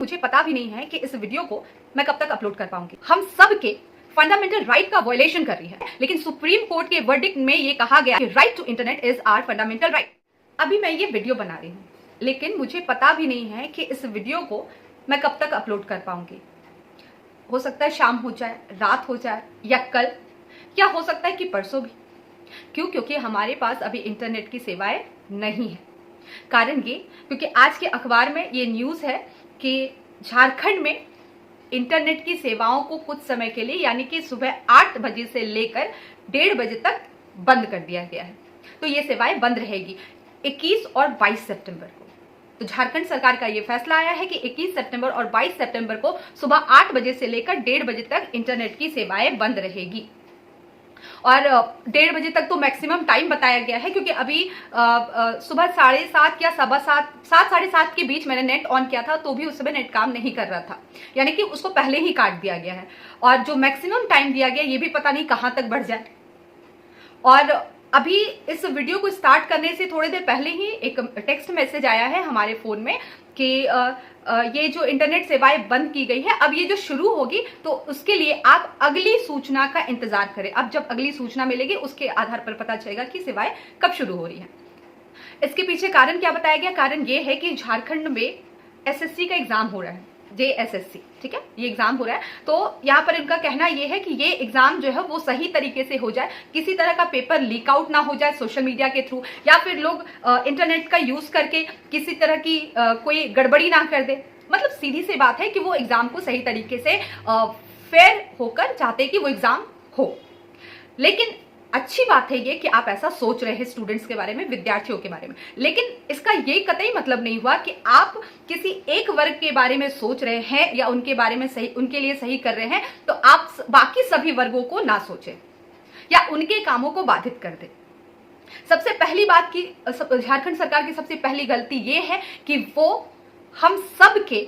मुझे पता भी नहीं है कि इस वीडियो को मैं कब तक अपलोड कर पाऊंगी। हम सब के फंडामेंटल राइट का वायलेशन कर रही है, लेकिन सुप्रीम कोर्ट के वर्डिक्ट में ये कहा गया कि right to internet is our fundamental right. अभी मैं ये वीडियो बना रही हूँ, लेकिन मुझे पता भी नहीं है कि इस वीडियो को मैं कब तक अपलोड कर पाऊंगी। हो सकता है शाम हो जाए, रात हो जाए, या कल, या हो सकता है कि परसों भी। क्योंकि हमारे पास अभी इंटरनेट की सेवाएं नहीं है। कारण ये, क्योंकि आज के अखबार में ये न्यूज़ है कि झारखंड में इंटरनेट की सेवाओं को कुछ समय के लिए, यानी कि सुबह 8 बजे से लेकर 1:30 बजे तक बंद कर दिया गया है। तो ये सेवाएं बंद रहेगी 21 और 22 सितंबर को। तो झारखंड सरकार का ये फैसला आया है कि 21 सितंबर और 22 सितंबर को सुबह 8 बजे से लेकर 1:30 बजे तक इंटरनेट की सेवाएं बंद रहेगी। और 1:30 बजे तक तो मैक्सिमम टाइम बताया गया है, क्योंकि अभी सुबह 7:30 या 7:15, 7-7:30 के बीच मैंने नेट ऑन किया था, तो भी उस समय नेट काम नहीं कर रहा था, यानी कि उसको पहले ही काट दिया गया है। और जो मैक्सिमम टाइम दिया गया ये भी पता नहीं कहाँ तक बढ़ जाए। और अभी इस वीडियो को स्टार्ट करने से थोड़ी देर पहले ही एक टेक्स्ट मैसेज आया है हमारे फोन में कि ये जो इंटरनेट सेवाएं बंद की गई है, अब ये जो शुरू होगी तो उसके लिए आप अगली सूचना का इंतजार करें। अब जब अगली सूचना मिलेगी उसके आधार पर पता चलेगा कि सेवाएं कब शुरू हो रही है। इसके पीछे कारण क्या बताया गया? कारण ये है कि झारखंड में एसएससी का एग्जाम हो रहा है, जेएसएससी, ठीक है, ये एग्जाम हो रहा है। तो यहाँ पर इनका कहना ये है कि ये एग्जाम जो है वो सही तरीके से हो जाए, किसी तरह का पेपर लीक आउट ना हो जाए सोशल मीडिया के थ्रू, या फिर लोग इंटरनेट का यूज करके किसी तरह की कोई गड़बड़ी ना कर दे। मतलब सीधी सी बात है कि वो एग्जाम को सही तरीके से फेयर होकर चाहते कि वो एग्जाम हो। लेकिन अच्छी बात है ये कि आप ऐसा सोच रहे हैं स्टूडेंट्स के बारे में, विद्यार्थियों के बारे में, लेकिन इसका ये कतई मतलब नहीं हुआ कि आप किसी एक वर्ग के बारे में सोच रहे हैं या उनके बारे में सही, उनके लिए सही कर रहे हैं तो आप बाकी सभी वर्गों को ना सोचें या उनके कामों को बाधित कर दें। सबसे पहली बात की झारखंड सरकार की सबसे पहली गलती ये है कि वो हम सब के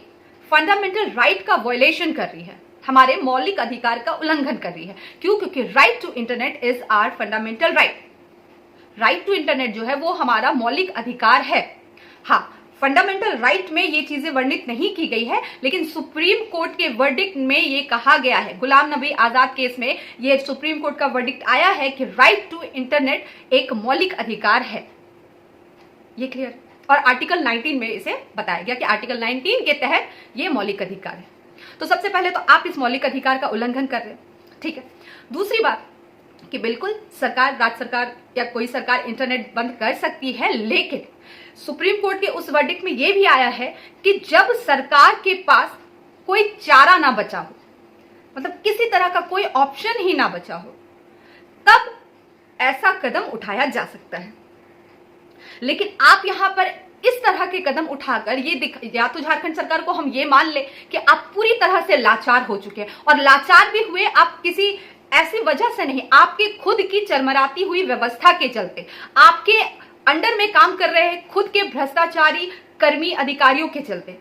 फंडामेंटल राइट का वायलेशन कर रही है, हमारे मौलिक अधिकार का उल्लंघन कर रही है। क्यों? क्योंकि right to internet is our fundamental right. Right to internet जो है वो हमारा मौलिक अधिकार है। हाँ, फंडामेंटल राइट में ये चीजें वर्णित नहीं की गई है, लेकिन सुप्रीम कोर्ट के वर्डिक्ट में ये कहा गया है। गुलाम नबी आजाद केस में ये सुप्रीम कोर्ट का वर्डिक्ट आया है कि राइट टू इंटरनेट एक मौलिक अधिकार है। ये क्लियर? और आर्टिकल 19 में इसे बताया गया कि आर्टिकल 19 के तहत ये मौलिक अधिकार है। तो सबसे पहले तो आप इस मौलिक अधिकार का उल्लंघन कर रहे हैं, ठीक है। दूसरी बात कि बिल्कुल सरकार, राज्य सरकार या कोई सरकार इंटरनेट बंद कर सकती है, लेकिन सुप्रीम कोर्ट के उस वर्डिक्ट में यह भी आया है कि जब सरकार के पास कोई चारा ना बचा हो, मतलब किसी तरह का कोई ऑप्शन ही ना बचा हो, तब ऐसा कदम उठाया जा सकता है। लेकिन आप यहां पर इस तरह के कदम उठाकर ये या तो झारखंड सरकार को हम ये मान ले कि आप पूरी तरह से लाचार हो चुके हैं, और लाचार भी हुए आप किसी ऐसी वजह से नहीं, आपके खुद की चरमराती हुई व्यवस्था के चलते, आपके अंडर में काम कर रहे हैं खुद के भ्रष्टाचारी कर्मी अधिकारियों के चलते।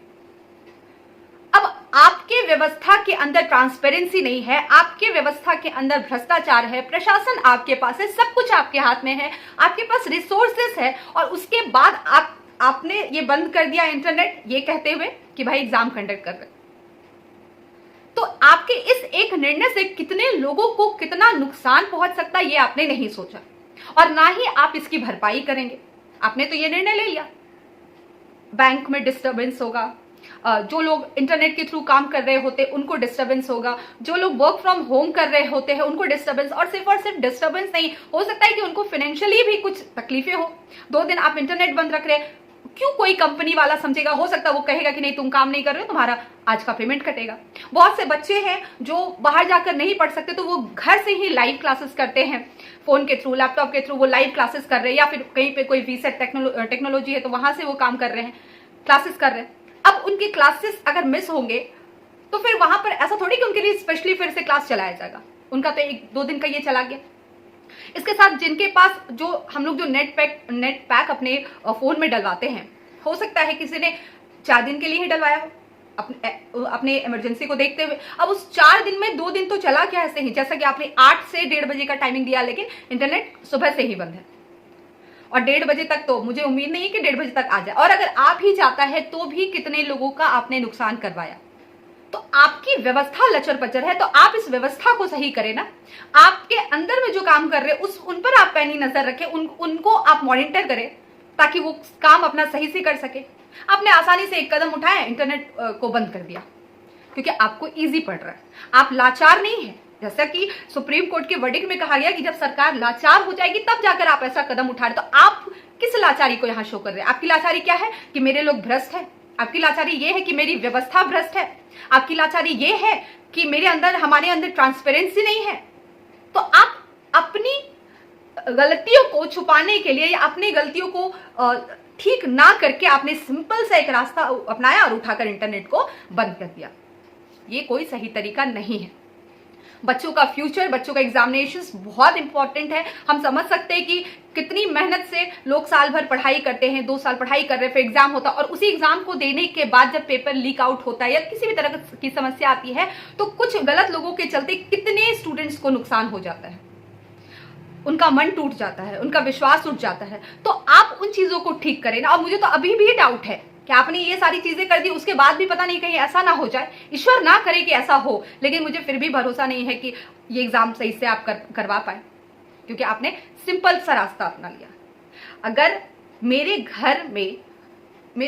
अब आपके व्यवस्था के अंदर ट्रांसपेरेंसी नहीं है, आपके व्यवस्था के अंदर भ्रष्टाचार है, प्रशासन आपके पास है, सब कुछ आपके हाथ में है, आपके पास रिसोर्सेस है, और उसके बाद आपने ये बंद कर दिया इंटरनेट, ये कहते हुए कि भाई एग्जाम कंडक्ट कर रहे। तो आपके इस एक निर्णय से कितने लोगों को कितना नुकसान पहुंच सकता है ये आपने नहीं सोचा, और ना ही आप इसकी भरपाई करेंगे। आपने तो ये निर्णय ले लिया, बैंक में डिस्टर्बेंस होगा, जो लोग इंटरनेट के थ्रू काम कर रहे होते उनको डिस्टर्बेंस होगा, जो लोग वर्क फ्रॉम होम कर रहे होते हैं उनको डिस्टर्बेंस, और सिर्फ डिस्टर्बेंस नहीं, हो सकता है कि उनको फाइनेंशियली भी कुछ तकलीफें हो। 2 दिन आप इंटरनेट बंद रख रहे हैं, क्यों कोई कंपनी वाला समझेगा? हो सकता है वो कहेगा कि नहीं, तुम काम नहीं कर रहे हो, तुम्हारा आज का पेमेंट कटेगा। बहुत से बच्चे हैं जो बाहर जाकर नहीं पढ़ सकते, तो वो घर से ही लाइव क्लासेस करते हैं, फोन के थ्रू, लैपटॉप के थ्रू वो लाइव क्लासेस कर रहे हैं, या फिर कहीं पे कोई वीसेट टेक्नोलॉजी है तो वहां से वो काम कर रहे हैं, क्लासेस कर रहे हैं। अब उनके क्लासेस अगर मिस होंगे तो फिर वहां पर ऐसा थोड़ी कि उनके लिए स्पेशली फिर से क्लास चलाया जाएगा, उनका तो 1-2 दिन का ये चला गया। इसके साथ जिनके पास जो हम लोग जो नेट पैक अपने फोन में डलवाते हैं, हो सकता है किसी ने 4 दिन के लिए ही डलवाया हो अपने इमरजेंसी को देखते हुए। अब उस 4 दिन में 2 दिन तो चला क्या ऐसे ही, जैसा कि आपने 8 से 1:30 बजे का टाइमिंग दिया, लेकिन इंटरनेट सुबह से ही बंद है। और 1:30 बजे तक तो मुझे उम्मीद नहीं है कि 1:30 बजे तक आ जाए, और अगर आ भी जाता है तो भी कितने लोगों का आपने नुकसान करवाया। तो आपकी व्यवस्था लचर पचर है, तो आप इस व्यवस्था को सही करें ना। आपके अंदर में जो काम कर रहे हैं उन पर आप पैनी नजर रखें, उनको आप मॉनिटर करें ताकि वो काम अपना सही से कर सके। आपने आसानी से एक कदम उठाया, इंटरनेट को बंद कर दिया क्योंकि आपको इजी पड़ रहा है, आप लाचार नहीं है। जैसा कि सुप्रीम कोर्ट के वर्डिक्ट में कहा गया कि जब सरकार लाचार हो जाएगी तब जाकर आप ऐसा कदम उठा रहे, तो आप किस लाचारी को यहां शो कर रहे हैं? आपकी लाचारी क्या है कि मेरे लोग भ्रष्ट है, आपकी लाचारी ये है कि मेरी व्यवस्था भ्रष्ट है, आपकी लाचारी ये है कि हमारे अंदर ट्रांसपेरेंसी नहीं है। तो आप अपनी गलतियों को छुपाने के लिए या अपनी गलतियों को ठीक ना करके आपने सिंपल सा एक रास्ता अपनाया और उठाकर इंटरनेट को बंद कर दिया। ये कोई सही तरीका नहीं है। बच्चों का फ्यूचर, बच्चों का एग्जामिनेशंस बहुत इंपॉर्टेंट है। हम समझ सकते हैं कि कितनी मेहनत से लोग साल भर पढ़ाई करते हैं, 2 साल पढ़ाई कर रहे हैं, फिर एग्जाम होता है और उसी एग्जाम को देने के बाद जब पेपर लीक आउट होता है या किसी भी तरह की समस्या आती है तो कुछ गलत लोगों के चलते कितने स्टूडेंट्स को नुकसान हो जाता है, उनका मन टूट जाता है, उनका विश्वास उठ जाता है। तो आप उन चीजों को ठीक करें ना। और मुझे तो अभी भी डाउट है कि आपने ये सारी चीजें कर दी, उसके बाद भी पता नहीं कहीं ऐसा ना हो जाए, ईश्वर ना करे कि ऐसा हो, लेकिन मुझे फिर भी भरोसा नहीं है कि ये एग्जाम सही से आप करवा पाए, क्योंकि आपने सिंपल सा रास्ता अपना लिया। अगर मेरे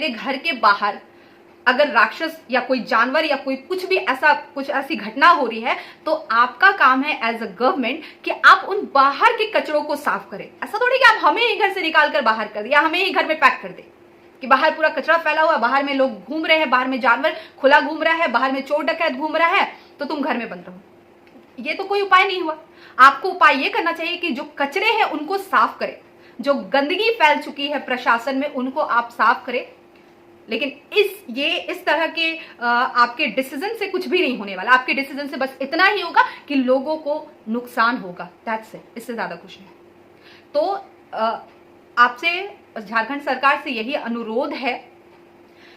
घर के बाहर अगर राक्षस या कोई जानवर या कोई कुछ ऐसी घटना हो रही है तो आपका काम है एज अ गवर्नमेंट कि आप उन बाहर के कचरों को साफ करें। ऐसा थोड़ी कि आप हमें ही घर से निकाल कर बाहर कर दे या हमें ही घर में पैक कर दे कि बाहर पूरा कचरा फैला हुआ है, बाहर में लोग घूम रहे हैं, बाहर में जानवर खुला घूम रहा है, बाहर में चोर डकैत घूम रहा है, तो तुम घर में बंद रहो। ये तो कोई उपाय नहीं हुआ। आपको उपाय ये करना चाहिए कि जो कचरे हैं उनको साफ करें, जो गंदगी फैल चुकी है प्रशासन में उनको आप साफ करें। लेकिन इस तरह के आपके डिसीजन से कुछ भी नहीं होने वाला। आपके डिसीजन से बस इतना ही होगा कि लोगों को नुकसान होगा, दैट्स इट, इससे ज्यादा कुछ नहीं। तो आपसे झारखंड सरकार से यही अनुरोध है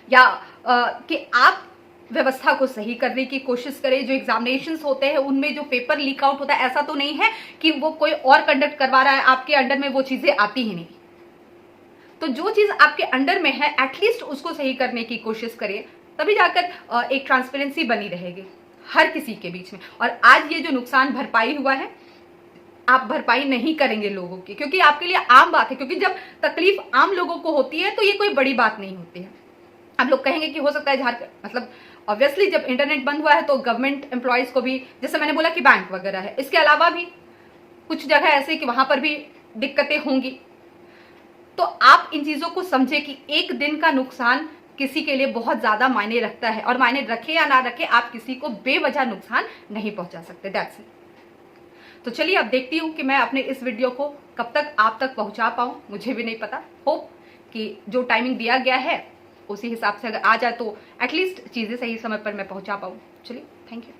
कि आप व्यवस्था को सही करने की कोशिश करें। जो एग्जामिनेशंस होते हैं उनमें जो पेपर लीक आउट होता है, ऐसा तो नहीं है कि वो कोई और कंडक्ट करवा रहा है, आपके अंडर में वो चीजें आती ही नहीं। तो जो चीज आपके अंडर में है एटलीस्ट उसको सही करने की कोशिश करिए, तभी जाकर एक ट्रांसपेरेंसी बनी रहेगी हर किसी के बीच में। और आज ये जो नुकसान भरपाई हुआ है, आप भरपाई नहीं करेंगे लोगों की, क्योंकि आपके लिए आम बात है। क्योंकि जब तकलीफ आम लोगों को होती है तो ये कोई बड़ी बात नहीं होती है। आप लोग कहेंगे कि हो सकता है झारखंड, मतलब ऑब्वियसली जब इंटरनेट बंद हुआ है तो गवर्नमेंट एम्प्लॉयज को भी, जैसे मैंने बोला कि बैंक वगैरह है, इसके अलावा भी कुछ जगह ऐसे कि वहां पर भी दिक्कतें होंगी। तो आप इन चीजों को समझे कि एक दिन का नुकसान किसी के लिए बहुत ज्यादा मायने रखता है, और मायने रखे या ना रखे आप किसी को बेवजह नुकसान नहीं पहुंचा सकते। That's it. तो चलिए अब देखती हूँ कि मैं अपने इस वीडियो को कब तक आप तक पहुंचा पाऊं, मुझे भी नहीं पता। होप कि जो टाइमिंग दिया गया है उसी हिसाब से अगर आ जाए तो एटलीस्ट चीजें सही समय पर मैं पहुंचा पाऊं। चलिए, थैंक यू।